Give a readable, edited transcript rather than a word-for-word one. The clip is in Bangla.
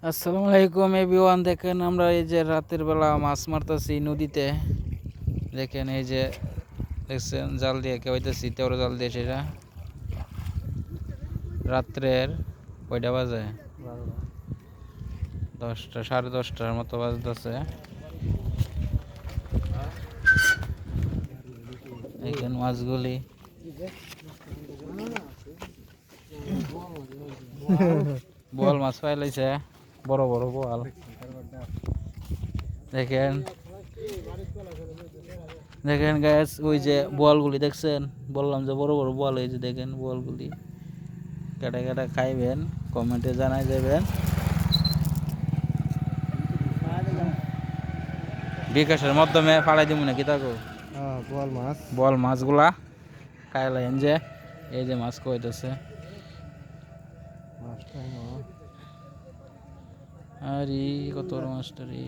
আসসালামু আলাইকুম এভরিওয়ান। দেখেন আমরা এই যে রাতের বেলা মাছ মারতেছি নদীতে। দেখেন এই যে দেখছেন জাল দিয়ে কেবাইতেছি, তেরো জাল দিয়ে। সেটা রাত্রের কয়টা বাজে? 10টা, 10:30টার মতো বাজতেছে। দেখেন মাছগুলি বোয়াল মাছ পাইলাইছে, বড় বড় বোয়াল। দেখেন দেখেন গ্যাস, ওই যে বোয়ালগুলি দেখছেন, বললাম যে বড় বড় বোয়াল। এই যে দেখেন বোয়ালগুলি। কেটে কেটে খাইবেন, কমেন্টে জানাই দেবেন। বিকাশের মাধ্যমে ফালাই দিব নাকি তাকে বোয়াল মাছ বল মাছগুলা খাইলেন যে। এই যে মাছ কইতেছে, মাছটা আরে কত বড় মাছটা রে।